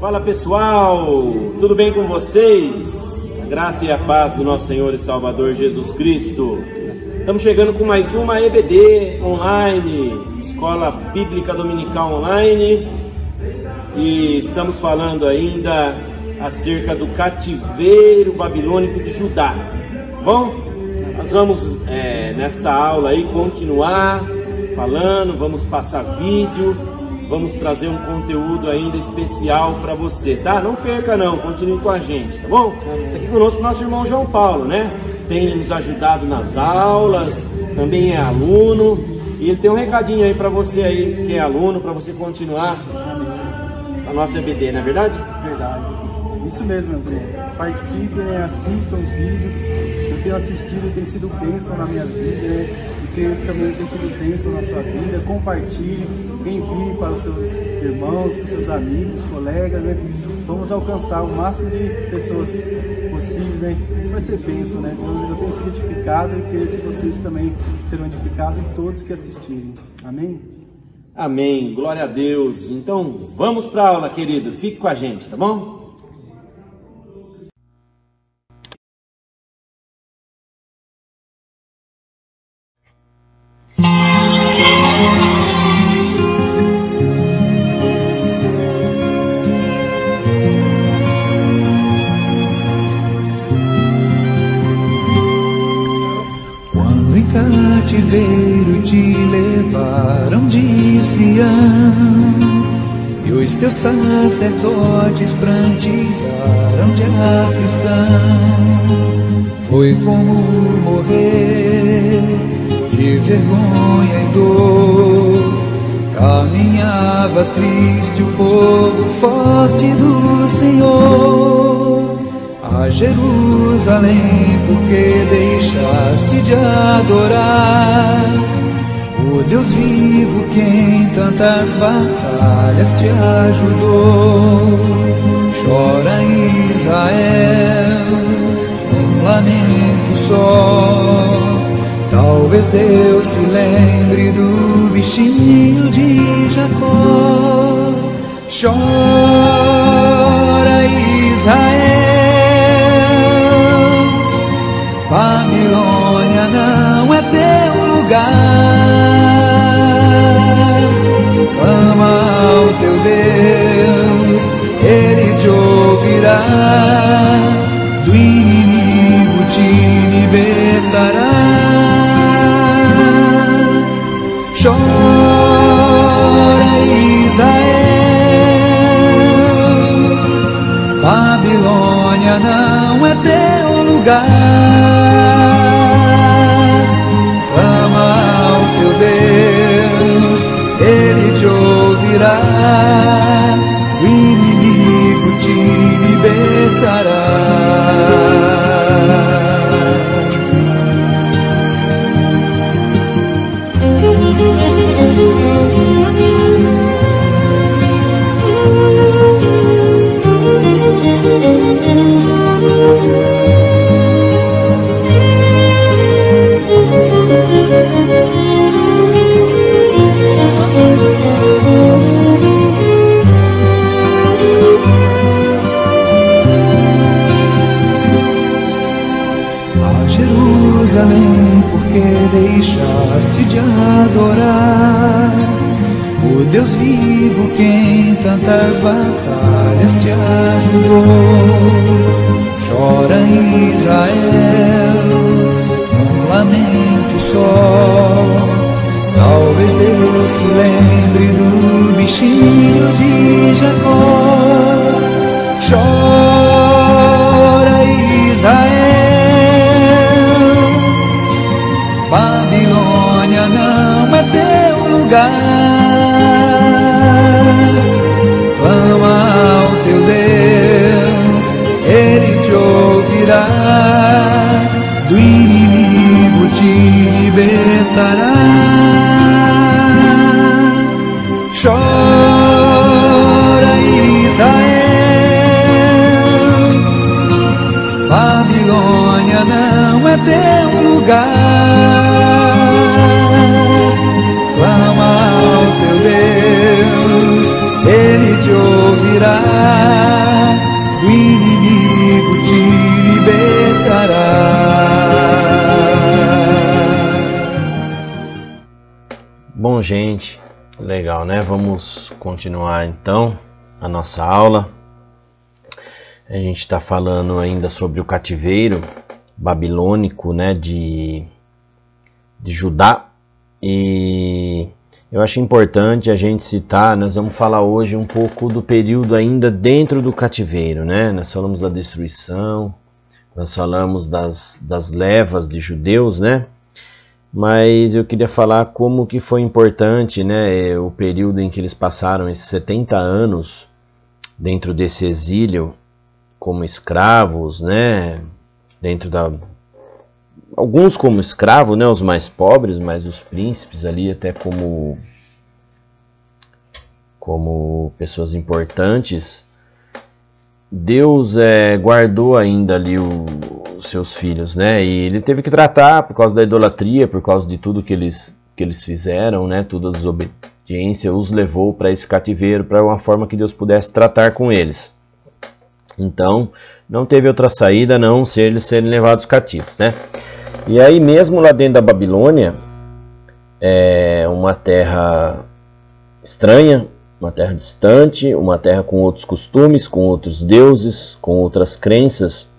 Fala pessoal, tudo bem com vocês? A graça e a paz do nosso Senhor e Salvador Jesus Cristo. Estamos chegando com mais uma EBD online, Escola Bíblica Dominical Online, e estamos falando ainda acerca do cativeiro babilônico de Judá. Bom, nós vamos nesta aula aí continuar falando, vamos passar vídeo, vamos trazer um conteúdo ainda especial para você, tá? Não perca não, continue com a gente, tá bom? Aqui conosco nosso irmão João Paulo, né? Tem nos ajudado nas aulas, também é aluno, e ele tem um recadinho aí para você aí, que é aluno, para você continuar a nossa EBD, não é verdade? Verdade. Isso mesmo, meus irmãos. Participem, assistam os vídeos. Eu tenho assistido, tem sido bênção na minha vida, né? E creio que também tem sido bênção na sua vida. Compartilhe, envie para os seus irmãos, para os seus amigos, colegas, né? Vamos alcançar o máximo de pessoas possíveis, né? Vai ser bênção, né? Eu tenho sido edificado e creio que vocês também serão edificados e todos que assistirem. Amém? Amém, glória a Deus. Então vamos para a aula, querido. Fique com a gente, tá bom? Quando em cativeiro te levaram de Sião e os teus sacerdotes prantearam de aflição, foi como morrer de vergonha e dor. Caminhava triste o povo forte do Senhor a Jerusalém, porque deixaste de adorar o Deus vivo que em tantas batalhas te ajudou. Chora Israel, um lamento só. Talvez Deus se lembre do bichinho de Jacó. Chora Israel, Babilônia não é teu lugar. Clama ao teu Deus, Ele te ouvirá. Do inimigo te libertará. Chora Israel, Babilônia não é teu lugar. Clama ao teu Deus, Ele te ouvirá. O inimigo te libertará. Jerusalém, porque deixaste de adorar o Deus vivo que em tantas batalhas te ajudou. Chora Israel, um lamento só. Talvez Deus se lembre do bichinho de Jacó. Chora Israel, Babilônia não é teu lugar. Clama ao teu Deus, Ele te ouvirá. Do inimigo te libertará. Chora Israel, Babilônia não é teu lugar. Clama ao teu Deus, Ele te ouvirá. gente. Legal, né? Vamos continuar então a nossa aula. A gente está falando ainda sobre o cativeiro babilônico, né, de Judá. E eu acho importante a gente citar, nós vamos falar hoje um pouco do período ainda dentro do cativeiro, né? Nós falamos da destruição, nós falamos das levas de judeus, né? Mas eu queria falar como que foi importante, né, o período em que eles passaram esses 70 anos dentro desse exílio como escravos, né, alguns como escravos, né, os mais pobres, mas os príncipes ali até como pessoas importantes. Deus guardou ainda ali os seus filhos, né? E ele teve que tratar por causa da idolatria, por causa de tudo que eles fizeram, né? Toda a desobediência os levou para esse cativeiro, para uma forma que Deus pudesse tratar com eles. Então, não teve outra saída a não ser eles serem levados cativos, né? E aí mesmo lá dentro da Babilônia, é uma terra estranha, uma terra distante, uma terra com outros costumes, com outros deuses, com outras crenças.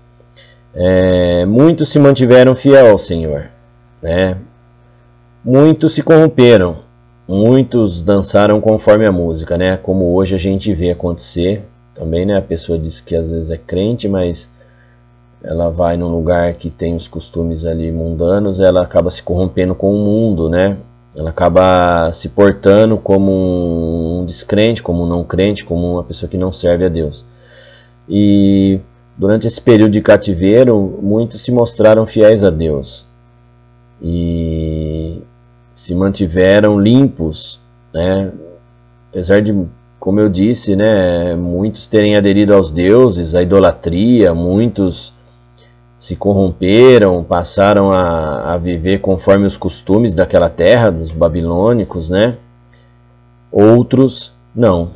Muitos se mantiveram fiel ao Senhor, né? Muitos se corromperam, muitos dançaram conforme a música, né? Como hoje a gente vê acontecer também, né? A pessoa diz que às vezes é crente, mas ela vai num lugar que tem os costumes ali mundanos, ela acaba se corrompendo com o mundo, né? Ela acaba se portando como um descrente, como um não crente, como uma pessoa que não serve a Deus. E durante esse período de cativeiro, muitos se mostraram fiéis a Deus e se mantiveram limpos, né? Apesar de, como eu disse, né, muitos terem aderido aos deuses, à idolatria, muitos se corromperam, passaram a viver conforme os costumes daquela terra, dos babilônicos, né? Outros não.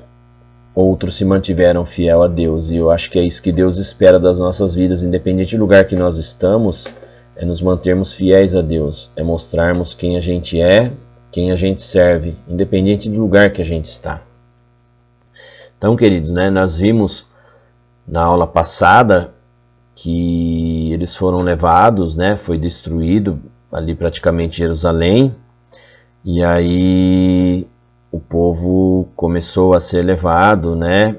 Outros se mantiveram fiel a Deus. E eu acho que é isso que Deus espera das nossas vidas, independente do lugar que nós estamos, é nos mantermos fiéis a Deus, é mostrarmos quem a gente é, quem a gente serve, independente do lugar que a gente está. Então, queridos, né, nós vimos na aula passada que eles foram levados, né, foi destruído ali praticamente Jerusalém, e aí o povo começou a ser levado, né,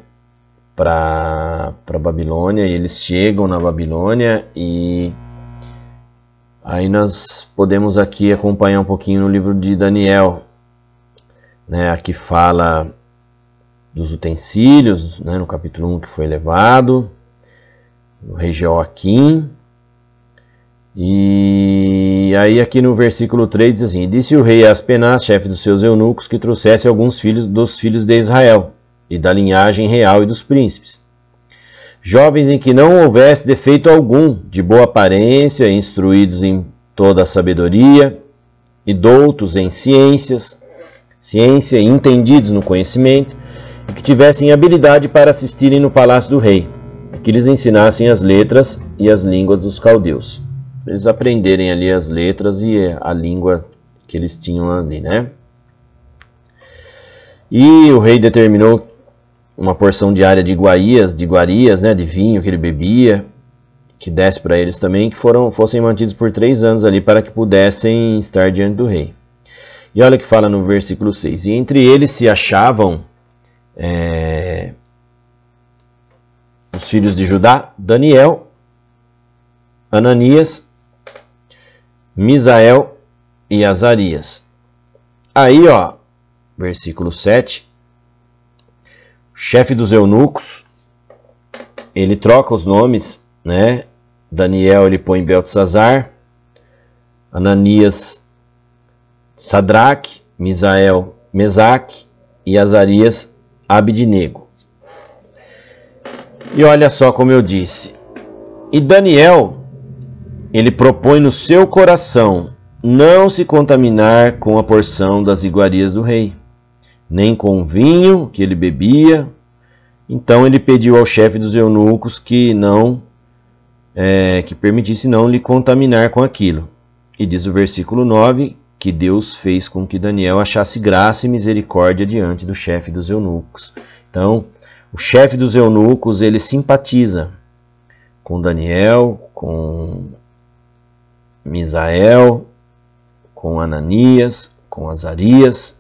para Babilônia, e eles chegam na Babilônia, e aí nós podemos aqui acompanhar um pouquinho no livro de Daniel, né, aqui fala dos utensílios, né, no capítulo 1 que foi levado, o rei Jeoaquim. E aí aqui no versículo 3 diz assim: disse o rei a Aspenaz, chefe dos seus eunucos, que trouxesse alguns filhos dos filhos de Israel, e da linhagem real e dos príncipes, jovens em que não houvesse defeito algum, de boa aparência, instruídos em toda a sabedoria, e doutos em ciência e entendidos no conhecimento, e que tivessem habilidade para assistirem no palácio do rei, que lhes ensinassem as letras e as línguas dos caldeus. Eles aprenderem ali as letras e a língua que eles tinham ali, né? E o rei determinou uma porção diária de iguarias, né, de vinho que ele bebia, que desse para eles também, que fossem mantidos por 3 anos ali, para que pudessem estar diante do rei. E olha o que fala no versículo 6. E entre eles se achavam os filhos de Judá, Daniel, Ananias, Misael e Azarias. Aí, ó, versículo 7, o chefe dos eunucos, ele troca os nomes, né? Daniel ele põe Beltesazar, Ananias, Sadraque, Misael, Mesaque e Azarias, Abidnego. E olha só como eu disse, e Daniel, ele propõe no seu coração não se contaminar com a porção das iguarias do rei, nem com o vinho que ele bebia. Então ele pediu ao chefe dos eunucos que permitisse não lhe contaminar com aquilo. E diz o versículo 9 que Deus fez com que Daniel achasse graça e misericórdia diante do chefe dos eunucos. Então, o chefe dos eunucos, ele simpatiza com Daniel, com Misael, com Ananias, com Azarias,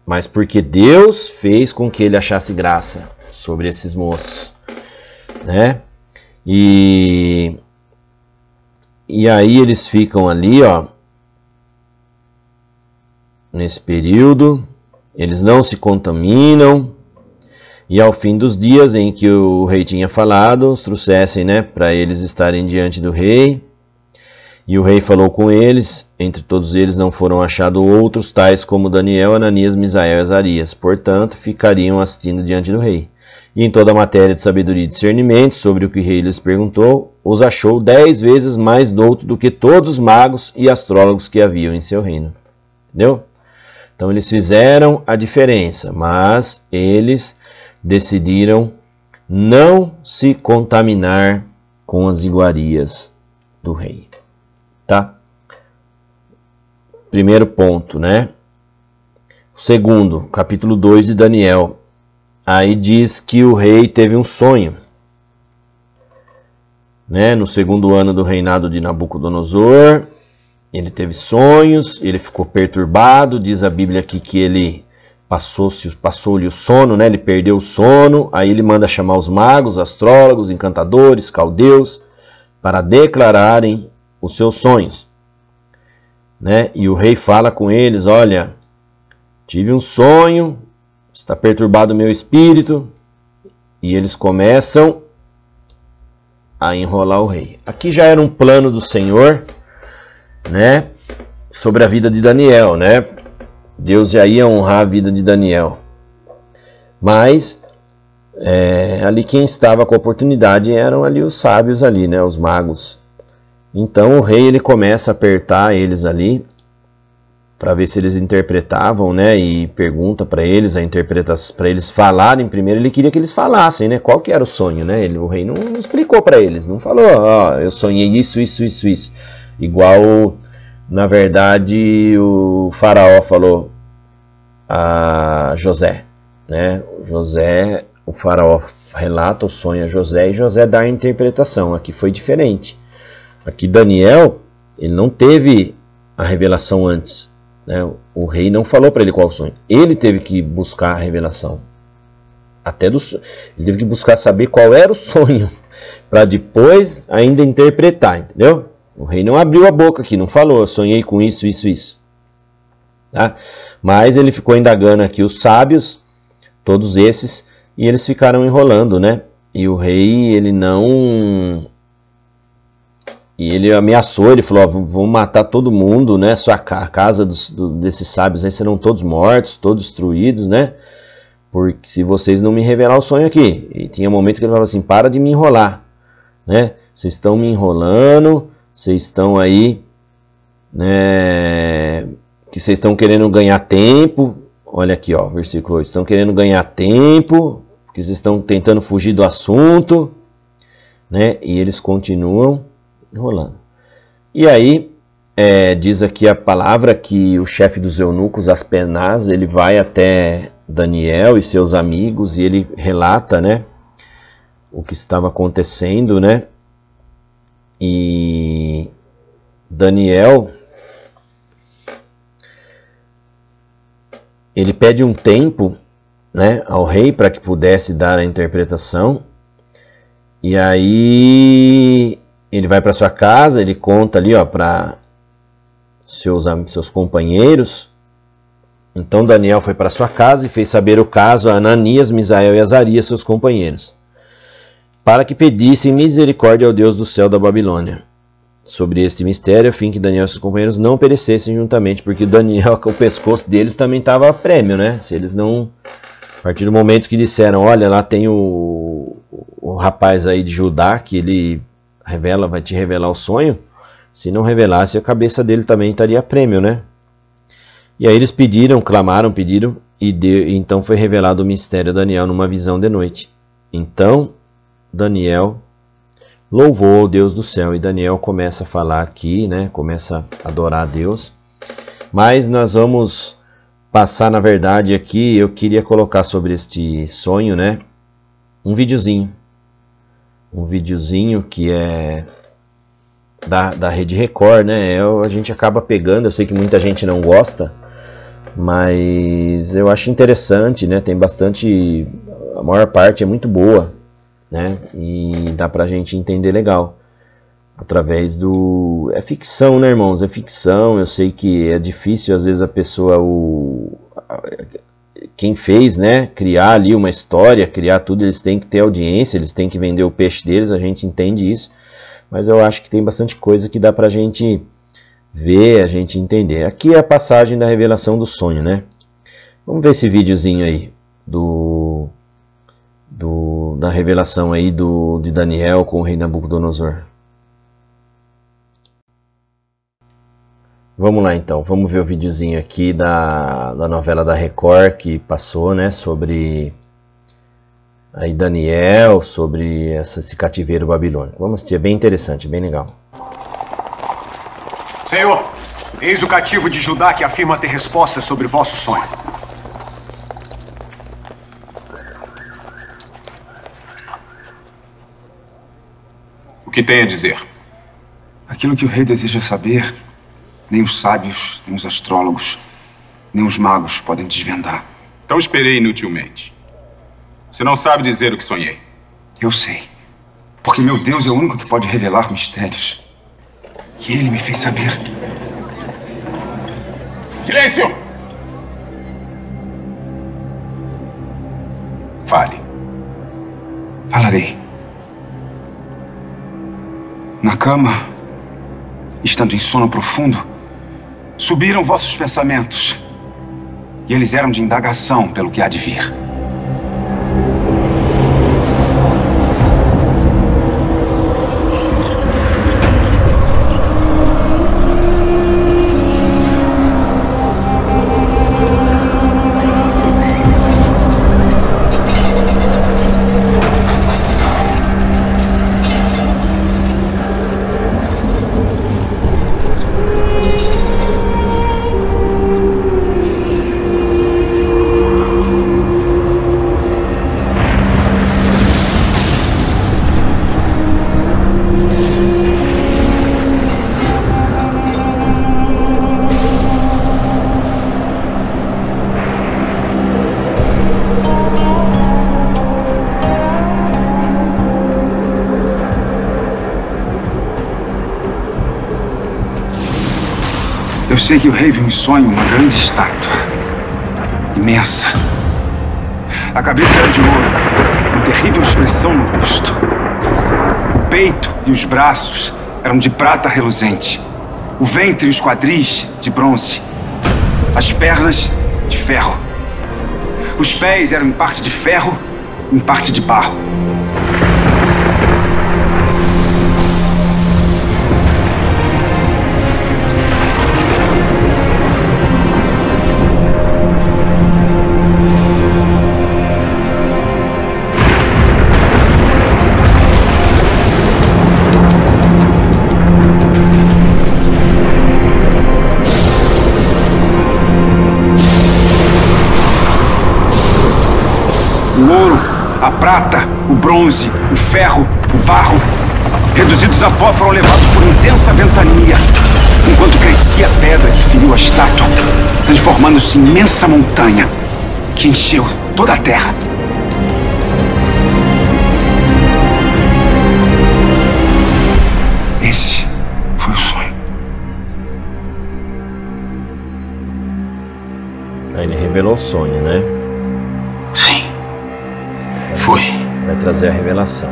mas porque Deus fez com que ele achasse graça sobre esses moços, né? E aí eles ficam ali, ó, nesse período, eles não se contaminam, e ao fim dos dias em que o rei tinha falado, os trouxessem, né, para eles estarem diante do rei. E o rei falou com eles, entre todos eles não foram achados outros, tais como Daniel, Ananias, Misael e Azarias. Portanto, ficariam assistindo diante do rei. E em toda a matéria de sabedoria e discernimento, sobre o que o rei lhes perguntou, os achou 10 vezes mais douto do que todos os magos e astrólogos que haviam em seu reino. Entendeu? Então eles fizeram a diferença, mas eles decidiram não se contaminar com as iguarias do rei. Tá? Primeiro ponto, né? Segundo, capítulo 2 de Daniel. Aí diz que o rei teve um sonho, né? No segundo ano do reinado de Nabucodonosor, ele teve sonhos, ele ficou perturbado. Diz a Bíblia aqui que ele passou-lhe o sono, né? Ele perdeu o sono. Aí ele manda chamar os magos, astrólogos, encantadores, caldeus, para declararem os seus sonhos, né? E o rei fala com eles: olha, tive um sonho, está perturbado o meu espírito. E eles começam a enrolar o rei. Aqui já era um plano do Senhor, né, sobre a vida de Daniel, né? Deus já ia honrar a vida de Daniel. Mas ali quem estava com a oportunidade eram ali os sábios ali, né, os magos. Então o rei, ele começa a apertar eles ali para ver se eles interpretavam, né? E pergunta para eles a interpretação, para eles falarem primeiro. Ele queria que eles falassem, né? Qual que era o sonho, né? O rei não explicou para eles, não falou: ó, eu sonhei isso. Igual, na verdade, o faraó falou a José, né? O faraó relata o sonho a José e José dá a interpretação. Aqui foi diferente. Aqui Daniel, ele não teve a revelação antes, né? O rei não falou para ele qual o sonho. Ele teve que buscar a revelação. Ele teve que buscar saber qual era o sonho, para depois ainda interpretar, entendeu? O rei não abriu a boca aqui, não falou: eu sonhei com isso. Tá? Mas ele ficou indagando aqui os sábios, todos esses, e eles ficaram enrolando, né? E o rei, ele não... E ele ameaçou, ele falou: ó, vão matar todo mundo, né? A casa desses sábios aí serão todos mortos, todos destruídos, né? Porque se vocês não me revelar o sonho aqui. E tinha momento que ele falava assim: para de me enrolar, né? Vocês estão me enrolando, vocês estão aí, né? Que vocês estão querendo ganhar tempo. Olha aqui, ó, versículo 8. Estão querendo ganhar tempo, porque vocês estão tentando fugir do assunto, né? E eles continuam enrolando. E aí, diz aqui a palavra que o chefe dos eunucos, Aspenaz, ele vai até Daniel e seus amigos e ele relata, né, o que estava acontecendo, né? E Daniel, ele pede um tempo, né, ao rei para que pudesse dar a interpretação. E aí ele vai para sua casa, ele conta ali, ó, para seus companheiros. Então Daniel foi para sua casa e fez saber o caso a Ananias, Misael e Azarias, seus companheiros, para que pedissem misericórdia ao Deus do céu da Babilônia sobre este mistério, a fim que Daniel e seus companheiros não perecessem juntamente, porque Daniel, o pescoço deles também estava a prêmio, né? Se eles não... A partir do momento que disseram: olha, lá tem o rapaz aí de Judá, que ele vai te revelar o sonho. Se não revelasse, a cabeça dele também estaria a prêmio, né? E aí eles clamaram, pediram, e então foi revelado o mistério a Daniel numa visão de noite. Então Daniel louvou ao Deus do céu, e Daniel começa a falar aqui, né? Começa a adorar a Deus. Mas nós vamos passar, na verdade, aqui, eu queria colocar sobre este sonho, né, um videozinho que é da Rede Record, né, a gente acaba pegando, eu sei que muita gente não gosta, mas eu acho interessante, né, tem bastante, a maior parte é muito boa, né, e dá pra gente entender legal. Através do... É ficção, né, irmãos? É ficção. Eu sei que é difícil, às vezes, a pessoa... Quem fez, né? Criar ali uma história, criar tudo, eles têm que ter audiência, eles têm que vender o peixe deles, a gente entende isso. Mas eu acho que tem bastante coisa que dá pra gente ver, a gente entender. Aqui é a passagem da revelação do sonho, né? Vamos ver esse videozinho aí da revelação aí de Daniel com o rei Nabucodonosor. Vamos lá então, vamos ver o videozinho aqui da novela da Record que passou, né, sobre aí Daniel, sobre esse cativeiro babilônico. Vamos assistir, é bem interessante, bem legal. Senhor, eis o cativo de Judá que afirma ter respostas sobre vosso sonho. O que tem a dizer? Aquilo que o rei deseja saber... Nem os sábios, nem os astrólogos, nem os magos podem desvendar. Então esperei inutilmente. Você não sabe dizer o que sonhei. Eu sei. Porque meu Deus é o único que pode revelar mistérios. E ele me fez saber. Silêncio! Fale. Falarei. Na cama, estando em sono profundo, subiram vossos pensamentos, e eles eram de indagação pelo que há de vir. Eu sei que o rei viu em sonho uma grande estátua, imensa. A cabeça era de ouro, com terrível expressão no rosto. O peito e os braços eram de prata reluzente. O ventre e os quadris de bronze. As pernas de ferro. Os pés eram em parte de ferro, em parte de barro. O ouro, a prata, o bronze, o ferro, o barro, reduzidos a pó, foram levados por intensa ventania, enquanto crescia a pedra que feriu a estátua, transformando-se em imensa montanha que encheu toda a terra. Esse foi o sonho. Aí ele revelou o sonho, né? Sim. Foi. Vai trazer a revelação.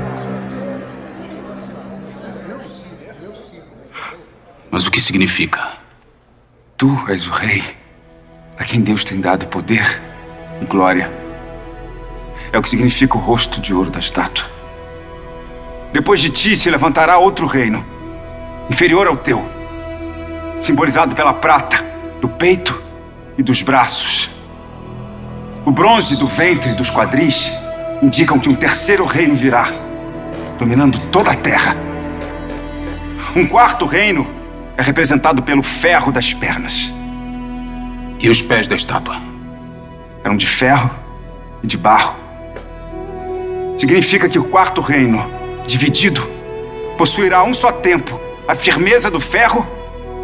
Mas o que significa? Tu és o rei, a quem Deus tem dado poder e glória. É o que significa o rosto de ouro da estátua. Depois de ti se levantará outro reino, inferior ao teu, simbolizado pela prata do peito e dos braços. O bronze do ventre e dos quadris indicam que um terceiro reino virá, dominando toda a terra. Um quarto reino é representado pelo ferro das pernas. E os pés da estátua? Eram de ferro e de barro. Significa que o quarto reino, dividido, possuirá a um só tempo a firmeza do ferro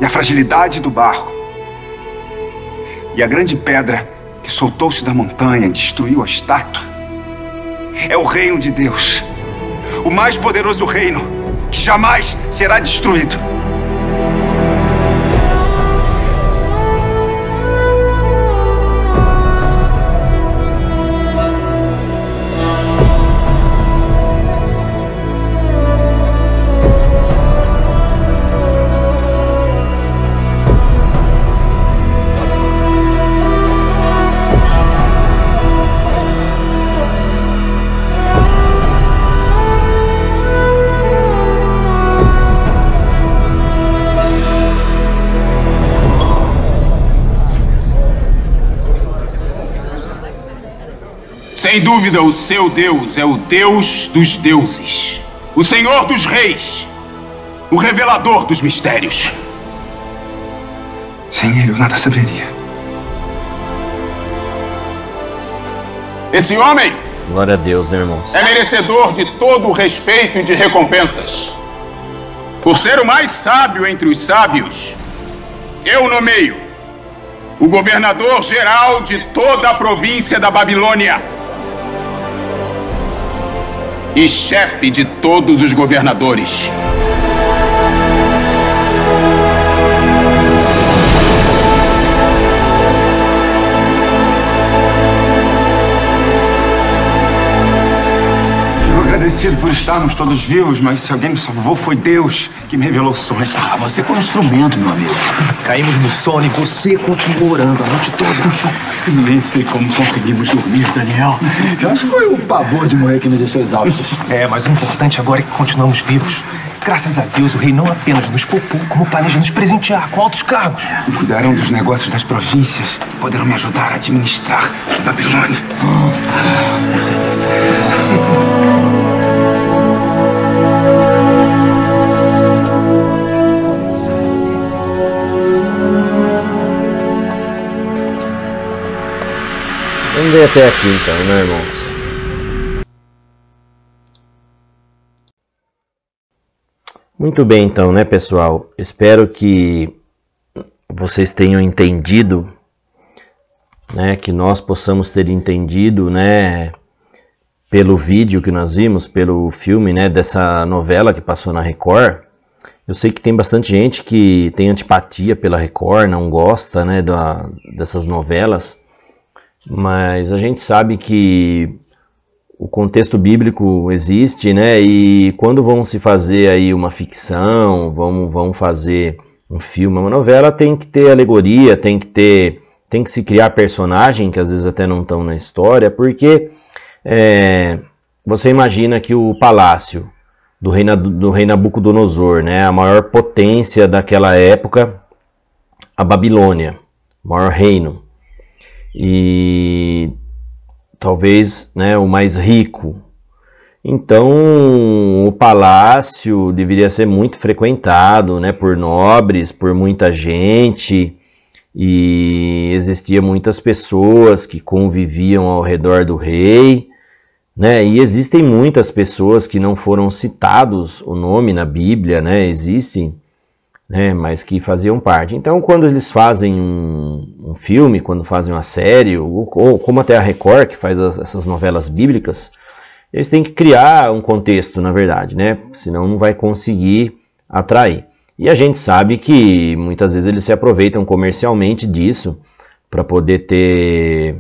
e a fragilidade do barro. E a grande pedra que soltou-se da montanha e destruiu a estátua é o reino de Deus, o mais poderoso reino que jamais será destruído. Sem dúvida, o seu Deus é o Deus dos deuses, o Senhor dos reis, o revelador dos mistérios. Sem ele, eu nada saberia. Esse homem, glória a Deus, né, irmãos? é merecedor de todo o respeito e de recompensas. Por ser o mais sábio entre os sábios, eu nomeio o governador geral de toda a província da Babilônia e chefe de todos os governadores. Fico agradecido por estarmos todos vivos, mas se alguém me salvou, foi Deus que me revelou o sonho. Ah, você foi um instrumento, meu amigo. Caímos no sono e você continuou orando a noite toda. Nem sei como conseguimos dormir, Daniel. Eu acho que foi o pavor de morrer que me deixou exaustos. É, mas o importante agora é que continuamos vivos. Graças a Deus, o rei não apenas nos poupou, como planeja nos presentear com altos cargos. Cuidarão dos negócios das províncias. Poderão me ajudar a administrar a Babilônia. Com certeza. Vamos ver até aqui então, né, irmãos? Muito bem então, né, pessoal? Espero que vocês tenham entendido, né, que nós possamos ter entendido, né, pelo vídeo que nós vimos, pelo filme, né, dessa novela que passou na Record. Eu sei que tem bastante gente que tem antipatia pela Record, não gosta, né, dessas novelas. Mas a gente sabe que o contexto bíblico existe, né? E quando vão se fazer aí uma ficção, vão fazer um filme, uma novela, tem que ter alegoria, tem que se criar personagem que às vezes até não estão na história, porque você imagina que o palácio do rei Nabucodonosor, né? A maior potência daquela época, a Babilônia, o maior reino. E talvez, né, o mais rico. Então o palácio deveria ser muito frequentado, né, por nobres, por muita gente, e existia muitas pessoas que conviviam ao redor do rei, né, e existem muitas pessoas que não foram citados o nome na Bíblia, né, existem, né, mas que faziam parte. Então, quando eles fazem um filme, quando fazem uma série, ou como até a Record, que faz essas novelas bíblicas, eles têm que criar um contexto, na verdade, né? Senão não vai conseguir atrair. E a gente sabe que muitas vezes eles se aproveitam comercialmente disso para poder ter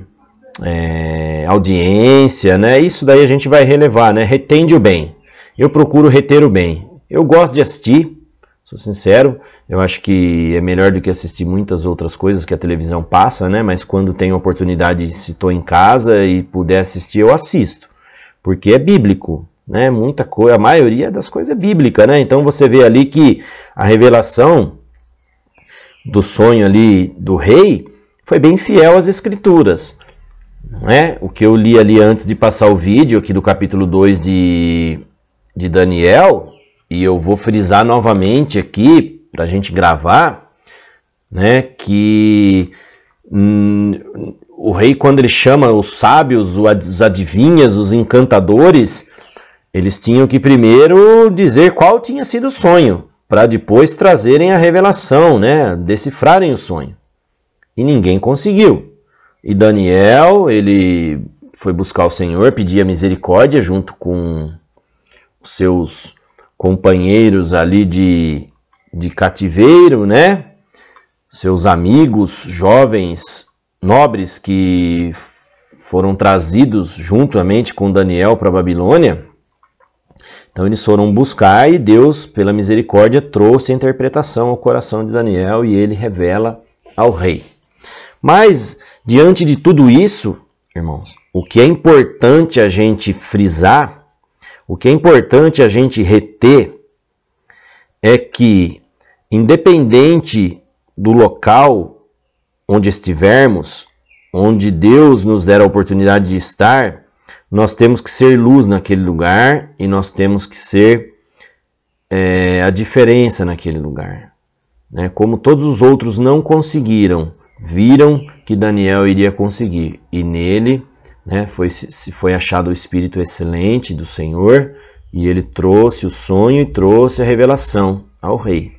audiência, né? Isso daí a gente vai relevar, né? Retende o bem. Eu procuro reter o bem. Eu gosto de assistir, sou sincero, eu acho que é melhor do que assistir muitas outras coisas que a televisão passa, né? Mas quando tenho oportunidade, se estou em casa e puder assistir, eu assisto. Porque é bíblico, né? Muita coisa, a maioria das coisas é bíblica, né? Então você vê ali que a revelação do sonho ali do rei foi bem fiel às escrituras, né? O que eu li ali antes de passar o vídeo aqui do capítulo 2 de Daniel, e eu vou frisar novamente aqui para a gente gravar, né? Que O rei, quando ele chama os sábios, os adivinhas, os encantadores, eles tinham que primeiro dizer qual tinha sido o sonho, para depois trazerem a revelação, né? Decifrarem o sonho. E ninguém conseguiu. E Daniel, ele foi buscar o Senhor, pedia misericórdia junto com os seus companheiros ali de cativeiro, né? Seus amigos jovens, nobres, que foram trazidos juntamente com Daniel para a Babilônia. Então eles foram buscar e Deus, pela misericórdia, trouxe a interpretação ao coração de Daniel e ele revela ao rei. Mas, diante de tudo isso, irmãos, o que é importante a gente frisar, o que é importante a gente reter, é que, independente do local onde estivermos, onde Deus nos der a oportunidade de estar, nós temos que ser luz naquele lugar e nós temos que ser a diferença naquele lugar. Né? Como todos os outros não conseguiram, viram que Daniel iria conseguir. E nele, né, foi achado o Espírito excelente do Senhor e ele trouxe o sonho e trouxe a revelação ao rei.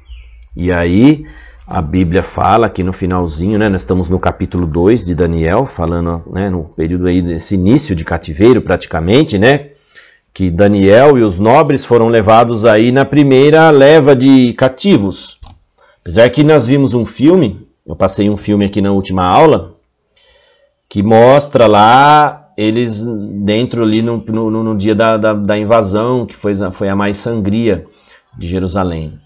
E aí a Bíblia fala aqui no finalzinho, né, nós estamos no capítulo 2 de Daniel, falando, né, no período aí desse início de cativeiro praticamente, né, que Daniel e os nobres foram levados aí na primeira leva de cativos. Apesar que nós vimos um filme, eu passei um filme aqui na última aula, que mostra lá eles dentro ali no dia da invasão, que foi a mais sangria de Jerusalém.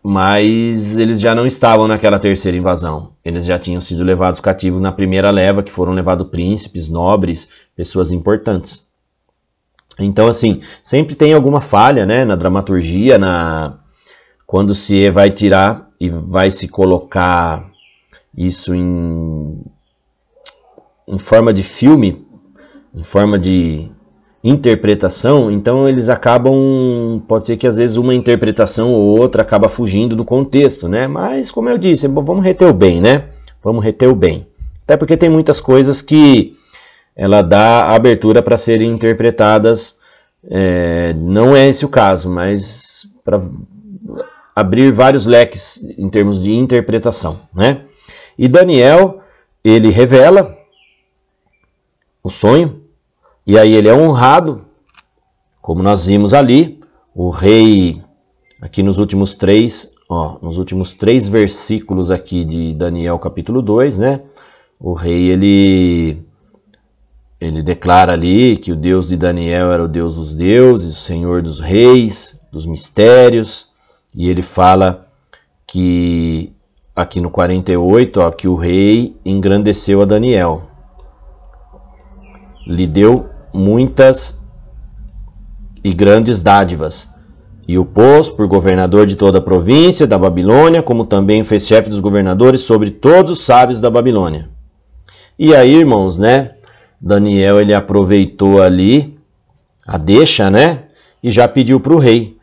Mas eles já não estavam naquela terceira invasão. Eles já tinham sido levados cativos na primeira leva, que foram levados príncipes, nobres, pessoas importantes. Então, assim, sempre tem alguma falha, né, na dramaturgia, quando se vai tirar e vai se colocar isso em forma de filme, em forma de interpretação, então eles acabam, pode ser que às vezes uma interpretação ou outra acaba fugindo do contexto, né? Mas, como eu disse, vamos reter o bem, né? Vamos reter o bem. Até porque tem muitas coisas que ela dá abertura para serem interpretadas, não é esse o caso, mas para abrir vários leques em termos de interpretação, né? E Daniel, ele revela o sonho, e aí ele é honrado, como nós vimos ali. O rei, aqui nos últimos três versículos aqui de Daniel capítulo 2, né? O rei, ele declara ali que o Deus de Daniel era o Deus dos deuses, o Senhor dos reis, dos mistérios, e ele fala que, aqui no 48, que o rei engrandeceu a Daniel. Lhe deu muitas e grandes dádivas, e o pôs por governador de toda a província da Babilônia, como também fez chefe dos governadores sobre todos os sábios da Babilônia. E aí, irmãos, né, Daniel, ele aproveitou ali a deixa, né, e já pediu para o rei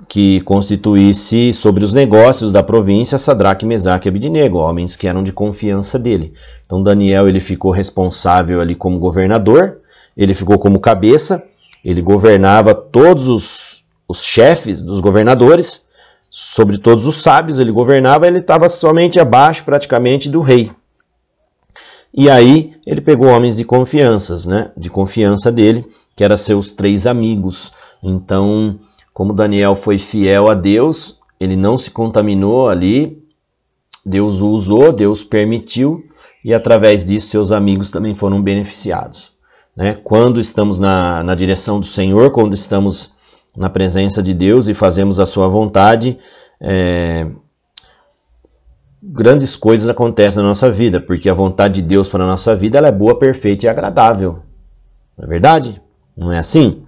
que constituísse sobre os negócios da província Sadraque, Mesaque e Abidnego, homens que eram de confiança dele. Então Daniel, ele ficou responsável ali como governador, ele ficou como cabeça, ele governava todos os chefes dos governadores, sobre todos os sábios ele governava, ele estava somente abaixo praticamente do rei. E aí ele pegou homens de confianças, né, de confiança dele, que eram seus 3 amigos. Então, como Daniel foi fiel a Deus, ele não se contaminou ali, Deus o usou, Deus permitiu, e através disso seus amigos também foram beneficiados. Né? Quando estamos na direção do Senhor, quando estamos na presença de Deus e fazemos a sua vontade, grandes coisas acontecem na nossa vida, porque a vontade de Deus para a nossa vida ela é boa, perfeita e agradável. Não é verdade? Não é assim?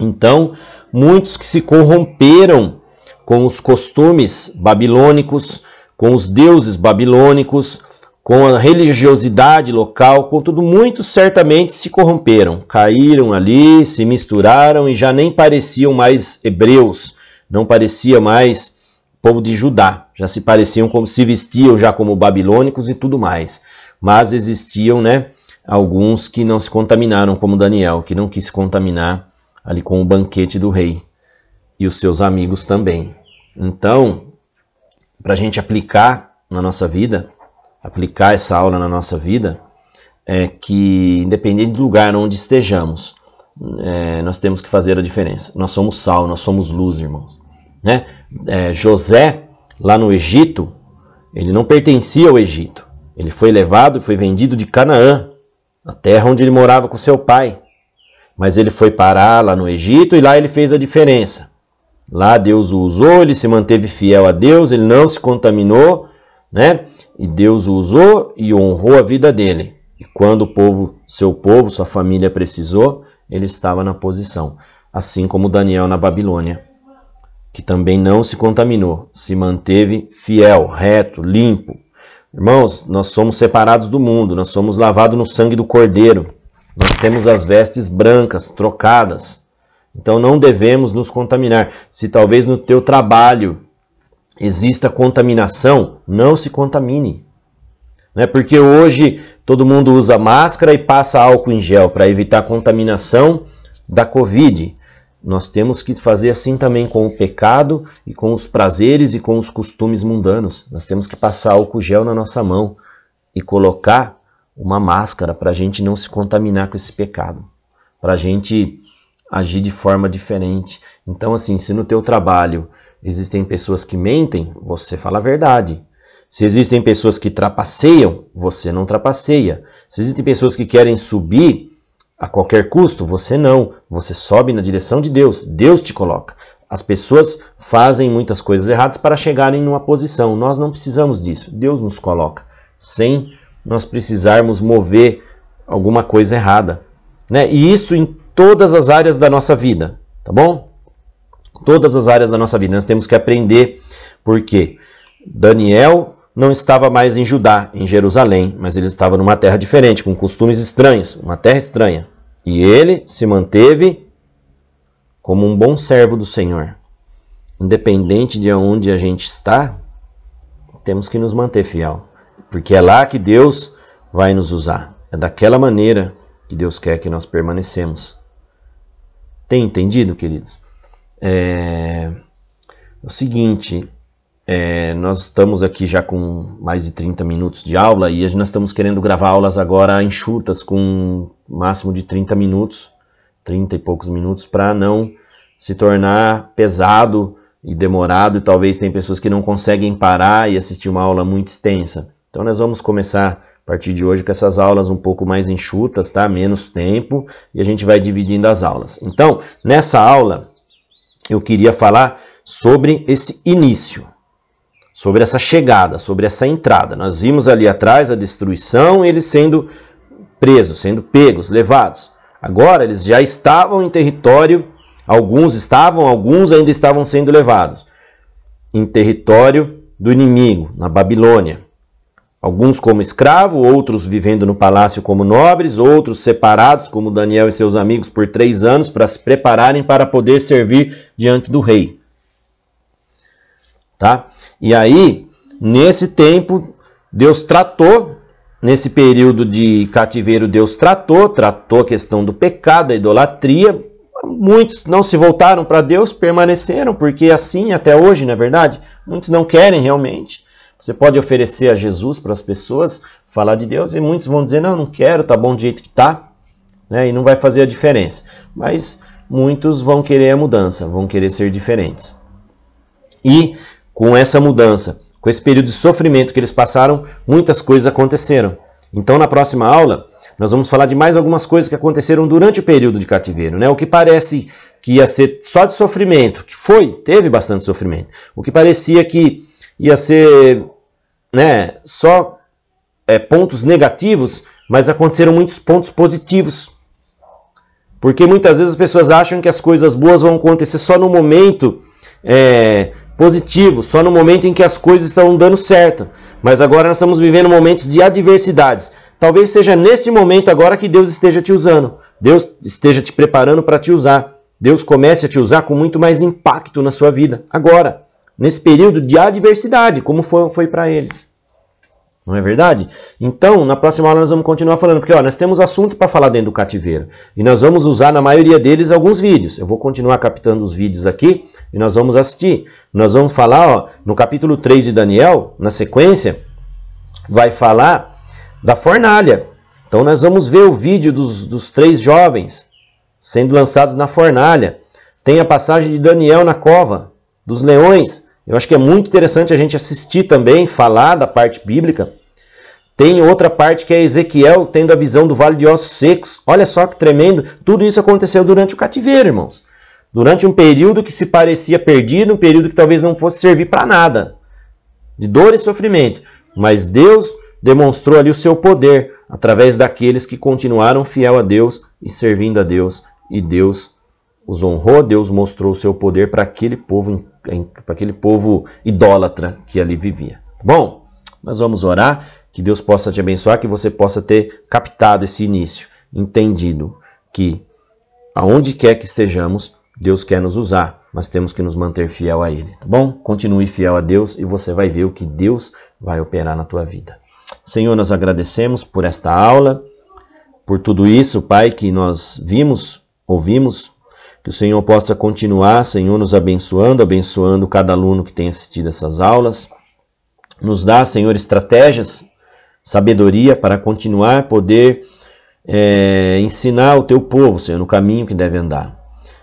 Então, muitos que se corromperam com os costumes babilônicos, com os deuses babilônicos, com a religiosidade local, com tudo, muitos certamente se corromperam, caíram ali, se misturaram e já nem pareciam mais hebreus, não parecia mais povo de Judá. Já se pareciam, como se vestiam já como babilônicos e tudo mais. Mas existiam, né, alguns que não se contaminaram, como Daniel, que não quis se contaminar ali com o banquete do rei. E os seus amigos também. Então, para a gente aplicar na nossa vida, aplicar essa aula na nossa vida, é que, independente do lugar onde estejamos, nós temos que fazer a diferença. Nós somos sal, nós somos luz, irmãos. Né? José, lá no Egito, ele não pertencia ao Egito. Ele foi levado e foi vendido de Canaã, a terra onde ele morava com seu pai. Mas ele foi parar lá no Egito e lá ele fez a diferença. Lá Deus o usou, ele se manteve fiel a Deus, ele não se contaminou, né? E Deus o usou e honrou a vida dele. E quando o povo, sua família precisou, ele estava na posição. Assim como Daniel na Babilônia, que também não se contaminou, se manteve fiel, reto, limpo. Irmãos, nós somos separados do mundo, nós somos lavados no sangue do Cordeiro. Nós temos as vestes brancas, trocadas. Então não devemos nos contaminar. Se talvez no teu trabalho exista contaminação, não se contamine. Não é porque hoje todo mundo usa máscara e passa álcool em gel para evitar a contaminação da Covid. Nós temos que fazer assim também com o pecado e com os prazeres e com os costumes mundanos. Nós temos que passar álcool gel na nossa mão e colocar uma máscara para a gente não se contaminar com esse pecado, para a gente agir de forma diferente. Então, assim, se no teu trabalho existem pessoas que mentem, você fala a verdade. Se existem pessoas que trapaceiam, você não trapaceia. Se existem pessoas que querem subir a qualquer custo, você não. Você sobe na direção de Deus. Deus te coloca. As pessoas fazem muitas coisas erradas para chegarem numa posição. Nós não precisamos disso. Deus nos coloca, sem nós precisarmos mover alguma coisa errada, né? E isso em todas as áreas da nossa vida, tá bom? Todas as áreas da nossa vida. Nós temos que aprender, porque Daniel não estava mais em Judá, em Jerusalém, mas ele estava numa terra diferente, com costumes estranhos, uma terra estranha. E ele se manteve como um bom servo do Senhor. Independente de onde a gente está, temos que nos manter fiel. Porque é lá que Deus vai nos usar. É daquela maneira que Deus quer que nós permanecemos. Tem entendido, queridos? É o seguinte, nós estamos aqui já com mais de 30 minutos de aula e nós estamos querendo gravar aulas agora enxutas com um máximo de 30 minutos, 30 e poucos minutos, para não se tornar pesado e demorado. E talvez tem pessoas que não conseguem parar e assistir uma aula muito extensa. Então nós vamos começar a partir de hoje com essas aulas um pouco mais enxutas, tá? Menos tempo, e a gente vai dividindo as aulas. Então, nessa aula, eu queria falar sobre esse início, sobre essa chegada, sobre essa entrada. Nós vimos ali atrás a destruição, eles sendo presos, sendo pegos, levados. Agora eles já estavam em território, alguns ainda estavam sendo levados em território do inimigo, na Babilônia. Alguns como escravo, outros vivendo no palácio como nobres, outros separados, como Daniel e seus amigos, por 3 anos, para se prepararem para poder servir diante do rei. Tá? E aí, nesse tempo, Deus tratou, nesse período de cativeiro, Deus tratou a questão do pecado, da idolatria. Muitos não se voltaram para Deus, permaneceram, porque assim até hoje, não é verdade? Muitos não querem realmente. Você pode oferecer a Jesus para as pessoas, falar de Deus, e muitos vão dizer, não quero, tá bom do jeito que tá, né? E não vai fazer a diferença. Mas muitos vão querer a mudança, vão querer ser diferentes. E com essa mudança, com esse período de sofrimento que eles passaram, muitas coisas aconteceram. Então na próxima aula, nós vamos falar de mais algumas coisas que aconteceram durante o período de cativeiro, né? O que parece que ia ser só de sofrimento, que teve bastante sofrimento. O que parecia que ia ser, né, só pontos negativos, mas aconteceram muitos pontos positivos. Porque muitas vezes as pessoas acham que as coisas boas vão acontecer só no momento positivo, só no momento em que as coisas estão dando certo. Mas agora nós estamos vivendo momentos de adversidades. Talvez seja neste momento agora que Deus esteja te usando. Deus esteja te preparando para te usar. Deus comece a te usar com muito mais impacto na sua vida. Agora, nesse período de adversidade, como foi para eles. Não é verdade? Então, na próxima aula nós vamos continuar falando, porque nós temos assunto para falar dentro do cativeiro. E nós vamos usar, na maioria deles, alguns vídeos. Eu vou continuar captando os vídeos aqui e nós vamos assistir. Nós vamos falar, no capítulo 3 de Daniel, na sequência, vai falar da fornalha. Então nós vamos ver o vídeo dos 3 jovens sendo lançados na fornalha. Tem a passagem de Daniel na cova dos leões. Eu acho que é muito interessante a gente assistir também, falar da parte bíblica. Tem outra parte que é Ezequiel tendo a visão do vale de ossos secos. Olha só que tremendo. Tudo isso aconteceu durante o cativeiro, irmãos. Durante um período que se parecia perdido, um período que talvez não fosse servir para nada. De dor e sofrimento. Mas Deus demonstrou ali o seu poder através daqueles que continuaram fiel a Deus e servindo a Deus. E Deus os honrou, Deus mostrou o seu poder para aquele povo idólatra que ali vivia. Bom, nós vamos orar, que Deus possa te abençoar, que você possa ter captado esse início, entendido que aonde quer que estejamos, Deus quer nos usar, mas temos que nos manter fiel a Ele, tá bom? Continue fiel a Deus e você vai ver o que Deus vai operar na tua vida. Senhor, nós agradecemos por esta aula, por tudo isso, Pai, que nós vimos, ouvimos. Que o Senhor possa continuar, Senhor, nos abençoando, abençoando cada aluno que tem assistido essas aulas. Nos dá, Senhor, estratégias, sabedoria para continuar, poder ensinar o teu povo, Senhor, no caminho que deve andar.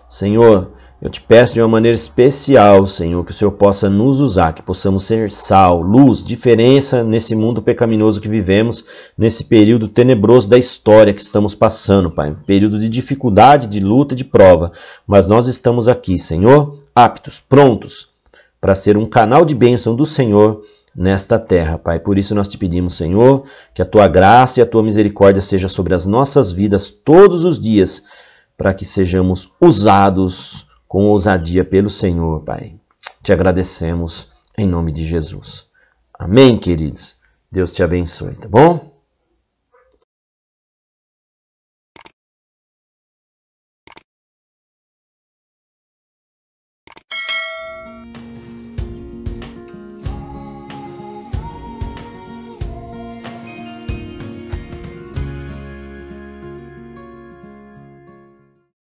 Senhor, eu te peço de uma maneira especial, Senhor, que o Senhor possa nos usar, que possamos ser sal, luz, diferença nesse mundo pecaminoso que vivemos, nesse período tenebroso da história que estamos passando, Pai. Período de dificuldade, de luta, de prova. Mas nós estamos aqui, Senhor, aptos, prontos para ser um canal de bênção do Senhor nesta terra, Pai. Por isso nós te pedimos, Senhor, que a tua graça e a tua misericórdia seja sobre as nossas vidas todos os dias, para que sejamos usados com ousadia pelo Senhor, Pai. Te agradecemos em nome de Jesus. Amém, queridos? Deus te abençoe, tá bom?